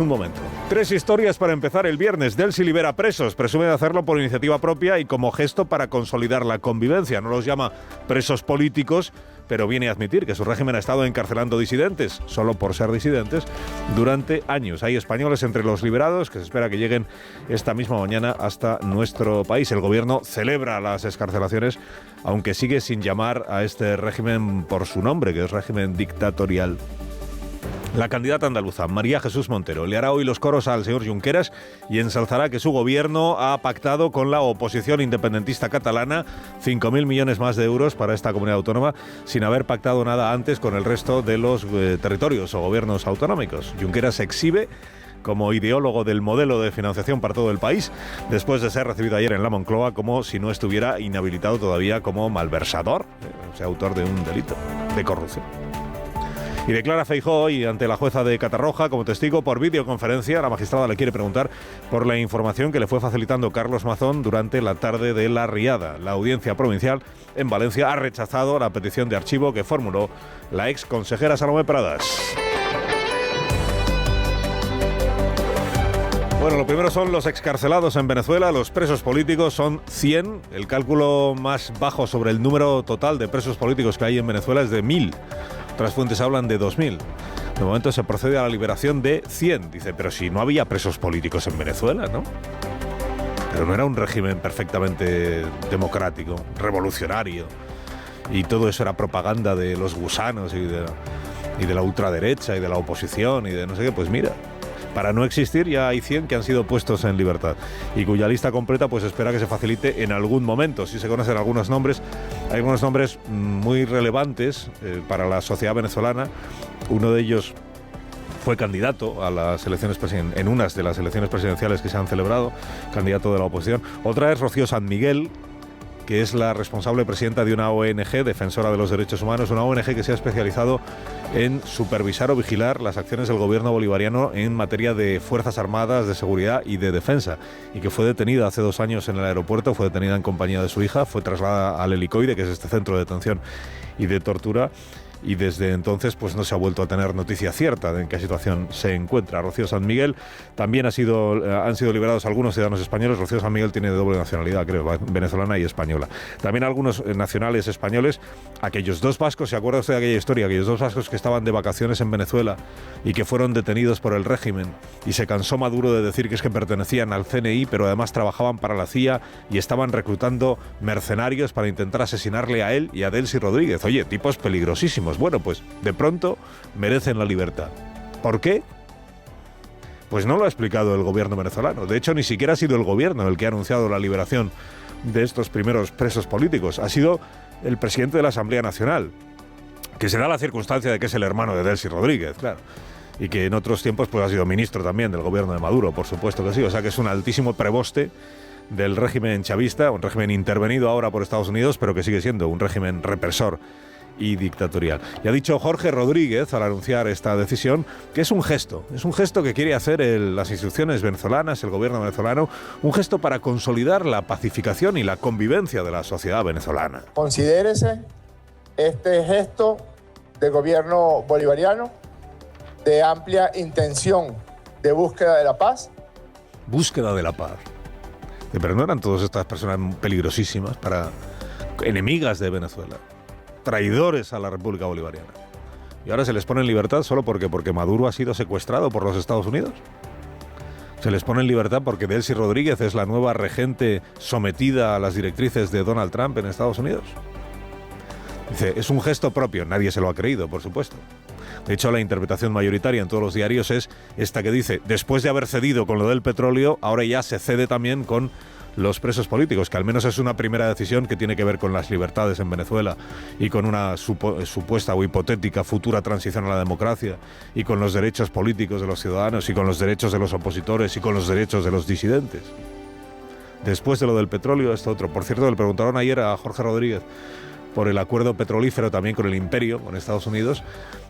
Un momento. 3 historias para empezar el viernes. Delcy libera presos. Presume de hacerlo por iniciativa propia y como gesto para consolidar la convivencia. No los llama presos políticos, pero viene a admitir que su régimen ha estado encarcelando disidentes, solo por ser disidentes, durante años. Hay españoles entre los liberados que se espera que lleguen esta misma mañana hasta nuestro país. El gobierno celebra las excarcelaciones, aunque sigue sin llamar a este régimen por su nombre, que es régimen dictatorial. La candidata andaluza, María Jesús Montero, le hará hoy los coros al señor Junqueras y ensalzará que su gobierno ha pactado con la oposición independentista catalana 5.000 millones más de euros para esta comunidad autónoma, sin haber pactado nada antes con el resto de los territorios o gobiernos autonómicos. Junqueras se exhibe como ideólogo del modelo de financiación para todo el país, después de ser recibido ayer en la Moncloa como si no estuviera inhabilitado todavía como malversador, o sea, autor de un delito de corrupción. Y declara Feijóo hoy ante la jueza de Catarroja como testigo por videoconferencia. La magistrada le quiere preguntar por la información que le fue facilitando Carlos Mazón durante la tarde de la Riada. La audiencia provincial en Valencia ha rechazado la petición de archivo que formuló la ex consejera Salomé Pradas. Bueno, lo primero son los excarcelados en Venezuela. Los presos políticos son 100. El cálculo más bajo sobre el número total de presos políticos que hay en Venezuela es de 1.000. Otras fuentes hablan de 2.000. De momento se procede a la liberación de 100. Dice, pero si no había presos políticos en Venezuela, ¿no? Pero no era un régimen perfectamente democrático, revolucionario. Y todo eso era propaganda de los gusanos y de la ultraderecha y de la oposición y de no sé qué. Pues mira, para no existir ya hay 100 que han sido puestos en libertad y cuya lista completa pues espera que se facilite en algún momento. Si se conocen algunos nombres, hay algunos nombres muy relevantes para la sociedad venezolana. Uno de ellos fue candidato a las elecciones en unas de las elecciones presidenciales que se han celebrado, candidato de la oposición. Otra es Rocío San Miguel, que es la responsable presidenta de una ONG, defensora de los derechos humanos, una ONG que se ha especializado en supervisar o vigilar las acciones del gobierno bolivariano en materia de fuerzas armadas, de seguridad y de defensa, y que fue detenida hace 2 años en el aeropuerto, fue detenida en compañía de su hija, fue trasladada al Helicoide, que es este centro de detención y de tortura, y desde entonces pues no se ha vuelto a tener noticia cierta de en qué situación se encuentra. Rocío San Miguel, también han sido liberados algunos ciudadanos españoles. Rocío San Miguel tiene doble nacionalidad, creo, venezolana y española. También algunos nacionales españoles, aquellos 2 vascos, ¿se acuerda usted de aquella historia? Aquellos 2 vascos que estaban de vacaciones en Venezuela y que fueron detenidos por el régimen, y se cansó Maduro de decir que es que pertenecían al CNI, pero además trabajaban para la CIA y estaban reclutando mercenarios para intentar asesinarle a él y a Delcy Rodríguez. Oye, tipos peligrosísimos. Bueno, pues de pronto merecen la libertad. ¿Por qué? Pues no lo ha explicado el gobierno venezolano. De hecho, ni siquiera ha sido el gobierno el que ha anunciado la liberación de estos primeros presos políticos. Ha sido el presidente de la Asamblea Nacional, que se da la circunstancia de que es el hermano de Delcy Rodríguez, claro. Y que en otros tiempos pues ha sido ministro también del gobierno de Maduro, por supuesto que sí. O sea que es un altísimo preboste del régimen chavista, un régimen intervenido ahora por Estados Unidos, pero que sigue siendo un régimen represor y dictatorial. Y ha dicho Jorge Rodríguez al anunciar esta decisión que es un gesto que quiere hacer las instituciones venezolanas, el gobierno venezolano, un gesto para consolidar la pacificación y la convivencia de la sociedad venezolana. Considérese este gesto de gobierno bolivariano de amplia intención de búsqueda de la paz. Búsqueda de la paz. Pero no eran todas estas personas peligrosísimas, enemigas de Venezuela, traidores a la República Bolivariana. Y ahora se les pone en libertad solo porque Maduro ha sido secuestrado por los Estados Unidos. Se les pone en libertad porque Delcy Rodríguez es la nueva regente sometida a las directrices de Donald Trump en Estados Unidos. Dice, es un gesto propio. Nadie se lo ha creído, por supuesto. De hecho, la interpretación mayoritaria en todos los diarios es esta que dice, después de haber cedido con lo del petróleo, ahora ya se cede también con los presos políticos, que al menos es una primera decisión que tiene que ver con las libertades en Venezuela y con una supuesta o hipotética futura transición a la democracia y con los derechos políticos de los ciudadanos y con los derechos de los opositores y con los derechos de los disidentes. Después de lo del petróleo, esto otro. Por cierto, le preguntaron ayer a Jorge Rodríguez por el acuerdo petrolífero también con el Imperio, con Estados Unidos,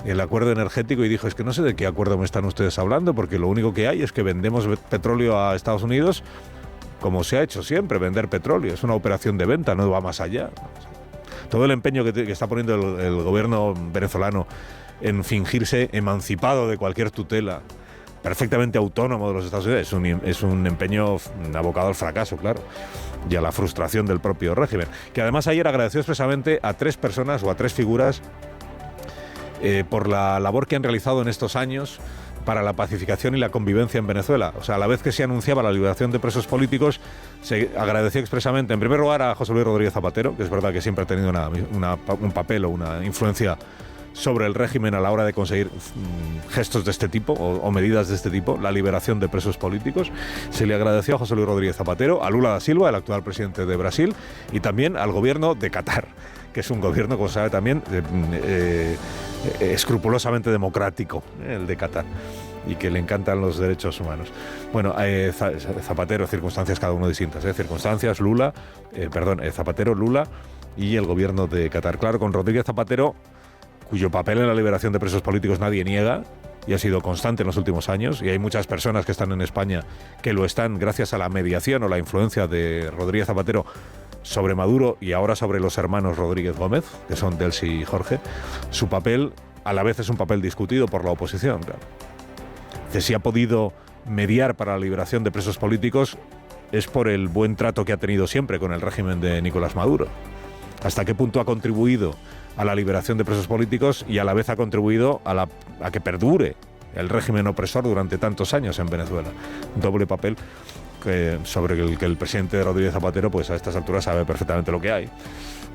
el acuerdo energético, y dijo, es que no sé de qué acuerdo me están ustedes hablando, porque lo único que hay es que vendemos petróleo a Estados Unidos, como se ha hecho siempre, vender petróleo. Es una operación de venta, no va más allá. Todo el empeño que está poniendo el gobierno venezolano en fingirse emancipado de cualquier tutela perfectamente autónomo de los Estados Unidos, es un empeño abocado al fracaso, claro, y a la frustración del propio régimen, que además ayer agradeció expresamente a 3 personas o a 3 figuras por la labor que han realizado en estos años para la pacificación y la convivencia en Venezuela. O sea, a la vez que se anunciaba la liberación de presos políticos, se agradeció expresamente, en primer lugar, a José Luis Rodríguez Zapatero, que es verdad que siempre ha tenido un papel o una influencia sobre el régimen a la hora de conseguir gestos de este tipo o medidas de este tipo, la liberación de presos políticos. Se le agradeció a José Luis Rodríguez Zapatero, a Lula da Silva, el actual presidente de Brasil, y también al gobierno de Qatar, que es un gobierno, como se sabe también, escrupulosamente democrático, el de Qatar, y que le encantan los derechos humanos. Bueno, Zapatero, circunstancias cada uno distintas, circunstancias, Zapatero, Lula y el gobierno de Qatar. Claro, con Rodríguez Zapatero, cuyo papel en la liberación de presos políticos nadie niega y ha sido constante en los últimos años, y hay muchas personas que están en España que lo están gracias a la mediación o la influencia de Rodríguez Zapatero sobre Maduro y ahora sobre los hermanos Rodríguez Gómez, que son Delcy y Jorge. Su papel a la vez es un papel discutido por la oposición, claro. Que si ha podido mediar para la liberación de presos políticos es por el buen trato que ha tenido siempre con el régimen de Nicolás Maduro. ¿Hasta qué punto ha contribuido a la liberación de presos políticos y a la vez ha contribuido a que perdure el régimen opresor durante tantos años en Venezuela? Un doble papel sobre el que el presidente Rodríguez Zapatero, pues a estas alturas sabe perfectamente lo que hay,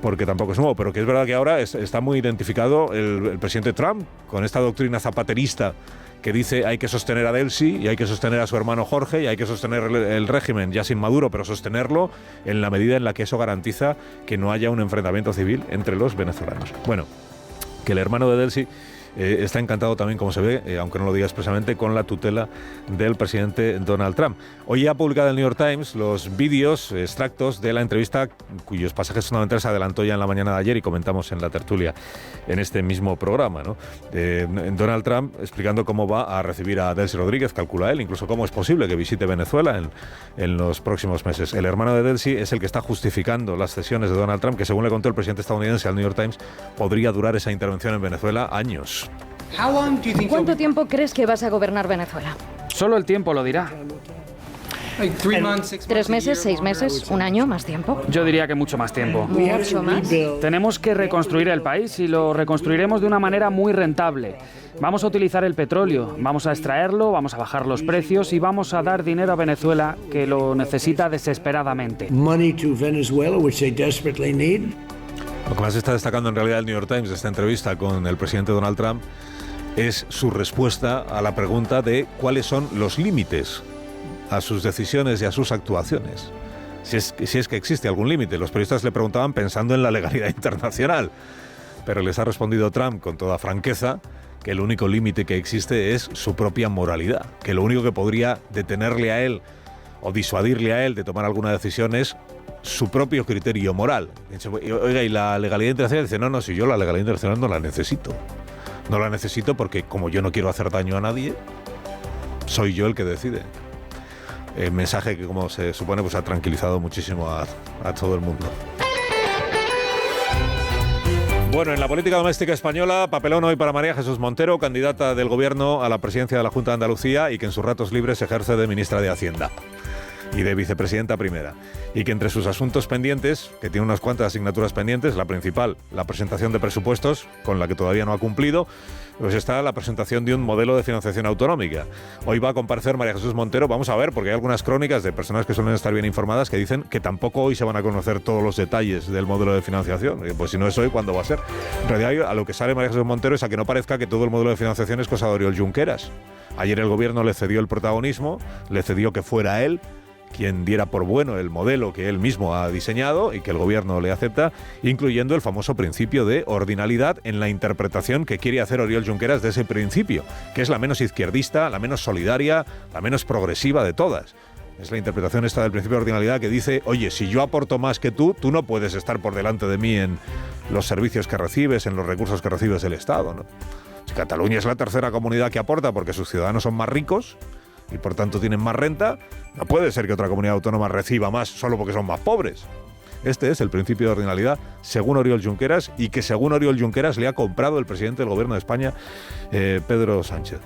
porque tampoco es nuevo, pero que es verdad que ahora está muy identificado el presidente Trump con esta doctrina zapaterista que dice hay que sostener a Delcy y hay que sostener a su hermano Jorge y hay que sostener el régimen ya sin Maduro, pero sostenerlo en la medida en la que eso garantiza que no haya un enfrentamiento civil entre los venezolanos. Bueno, que el hermano de Delcy está encantado también, como se ve, aunque no lo diga expresamente, con la tutela del presidente Donald Trump. Hoy ha publicado el New York Times los vídeos, extractos de la entrevista, cuyos pasajes fundamentales se adelantó ya en la mañana de ayer y comentamos en la tertulia en este mismo programa, ¿no? Donald Trump explicando cómo va a recibir a Delcy Rodríguez, calcula él, incluso cómo es posible que visite Venezuela en los próximos meses. El hermano de Delcy es el que está justificando las cesiones de Donald Trump, que según le contó el presidente estadounidense al New York Times, podría durar esa intervención en Venezuela años. ¿Cuánto tiempo crees que vas a gobernar Venezuela? Solo el tiempo lo dirá. 3 meses, 6 meses, 1 año, más tiempo. Yo diría que mucho más tiempo. ¿Mucho más? Tenemos que reconstruir el país y lo reconstruiremos de una manera muy rentable. Vamos a utilizar el petróleo, vamos a extraerlo, vamos a bajar los precios y vamos a dar dinero a Venezuela, que lo necesita desesperadamente. Lo que más está destacando en realidad el New York Times de esta entrevista con el presidente Donald Trump es su respuesta a la pregunta de cuáles son los límites a sus decisiones y a sus actuaciones. Si es que existe algún límite. Los periodistas le preguntaban pensando en la legalidad internacional, pero les ha respondido Trump con toda franqueza que el único límite que existe es su propia moralidad, que lo único que podría detenerle a él o disuadirle a él de tomar alguna decisión es su propio criterio moral. Oiga, ¿y la legalidad internacional? Dice, no, si yo la legalidad internacional no la necesito. No la necesito porque como yo no quiero hacer daño a nadie, soy yo el que decide. El mensaje que, como se supone, pues ha tranquilizado muchísimo a todo el mundo. Bueno, en la política doméstica española, papelón hoy para María Jesús Montero, candidata del Gobierno a la presidencia de la Junta de Andalucía y que en sus ratos libres ejerce de ministra de Hacienda y de vicepresidenta primera, y que entre sus asuntos pendientes, que tiene unas cuantas asignaturas pendientes, la principal, la presentación de presupuestos, con la que todavía no ha cumplido, pues está la presentación de un modelo de financiación autonómica. Hoy va a comparecer María Jesús Montero, vamos a ver, porque hay algunas crónicas de personas que suelen estar bien informadas que dicen que tampoco hoy se van a conocer todos los detalles del modelo de financiación. Pues si no es hoy, ¿cuándo va a ser? En realidad, a lo que sale María Jesús Montero es a que no parezca que todo el modelo de financiación es cosa de Oriol Junqueras. Ayer el gobierno le cedió el protagonismo, le cedió que fuera él quien diera por bueno el modelo que él mismo ha diseñado y que el gobierno le acepta, incluyendo el famoso principio de ordinalidad en la interpretación que quiere hacer Oriol Junqueras de ese principio, que es la menos izquierdista, la menos solidaria, la menos progresiva de todas. Es la interpretación esta del principio de ordinalidad que dice, oye, si yo aporto más que tú no puedes estar por delante de mí en los servicios que recibes, en los recursos que recibes del Estado, ¿no? Si Cataluña es la tercera comunidad que aporta porque sus ciudadanos son más ricos y por tanto tienen más renta, no puede ser que otra comunidad autónoma reciba más solo porque son más pobres. Este es el principio de ordinalidad, según Oriol Junqueras, y que según Oriol Junqueras le ha comprado el presidente del Gobierno de España, Pedro Sánchez.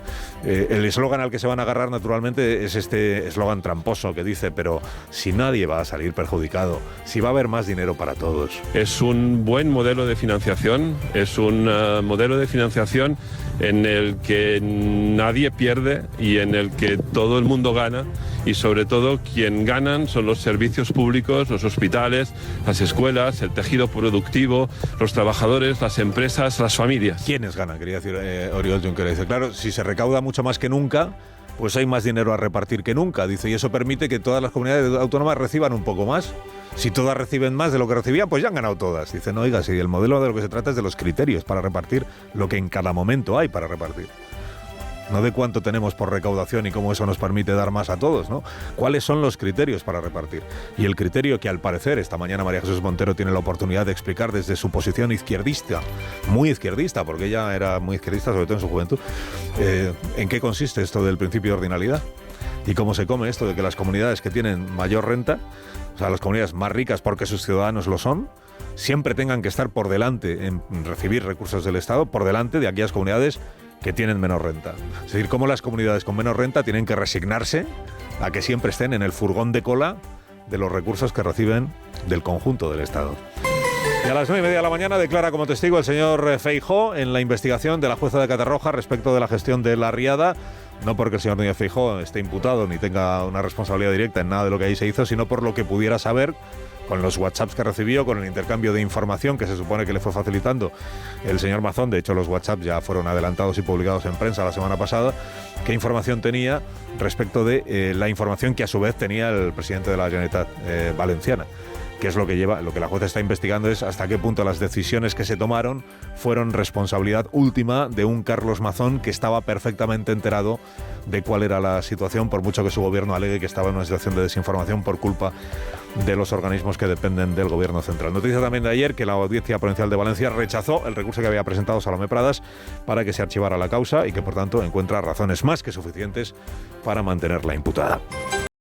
El eslogan al que se van a agarrar, naturalmente, es este eslogan tramposo que dice: pero si nadie va a salir perjudicado, si va a haber más dinero para todos. Es un buen modelo de financiación, es un modelo de financiación en el que nadie pierde y en el que todo el mundo gana, y sobre todo quien ganan son los servicios públicos, los hospitales, las escuelas, el tejido productivo, los trabajadores, las empresas, las familias. ¿Quiénes ganan? Quería decir Oriol Junqueras. Dice, claro, si se recauda mucho más que nunca, pues hay más dinero a repartir que nunca. Dice, y eso permite que todas las comunidades autónomas reciban un poco más. Si todas reciben más de lo que recibían, pues ya han ganado todas. Dice, no, oiga, si el modelo de lo que se trata es de los criterios para repartir lo que en cada momento hay para repartir. No de cuánto tenemos por recaudación y cómo eso nos permite dar más a todos, ¿no? ¿Cuáles son los criterios para repartir? Y el criterio que, al parecer, esta mañana María Jesús Montero tiene la oportunidad de explicar desde su posición izquierdista, muy izquierdista, porque ella era muy izquierdista, sobre todo en su juventud, ¿en qué consiste esto del principio de ordinalidad? ¿Y cómo se come esto de que las comunidades que tienen mayor renta, o sea, las comunidades más ricas porque sus ciudadanos lo son, siempre tengan que estar por delante en recibir recursos del Estado, por delante de aquellas comunidades que tienen menos renta? Es decir, cómo las comunidades con menos renta tienen que resignarse a que siempre estén en el furgón de cola de los recursos que reciben del conjunto del Estado. Y a las 9:30 de la mañana declara como testigo el señor Feijóo en la investigación de la jueza de Catarroja respecto de la gestión de la Riada, no porque el señor Núñez Feijóo esté imputado ni tenga una responsabilidad directa en nada de lo que ahí se hizo, sino por lo que pudiera saber con los WhatsApps que recibió, con el intercambio de información que se supone que le fue facilitando el señor Mazón. De hecho, los WhatsApps ya fueron adelantados y publicados en prensa la semana pasada. ¿Qué información tenía respecto de la información que a su vez tenía el presidente de la Generalitat Valenciana? Que es lo que la jueza está investigando, es hasta qué punto las decisiones que se tomaron fueron responsabilidad última de un Carlos Mazón que estaba perfectamente enterado de cuál era la situación, por mucho que su gobierno alegue que estaba en una situación de desinformación por culpa de los organismos que dependen del gobierno central. Noticia también de ayer que la Audiencia Provincial de Valencia rechazó el recurso que había presentado Salomé Pradas para que se archivara la causa y que, por tanto, encuentra razones más que suficientes para mantenerla imputada.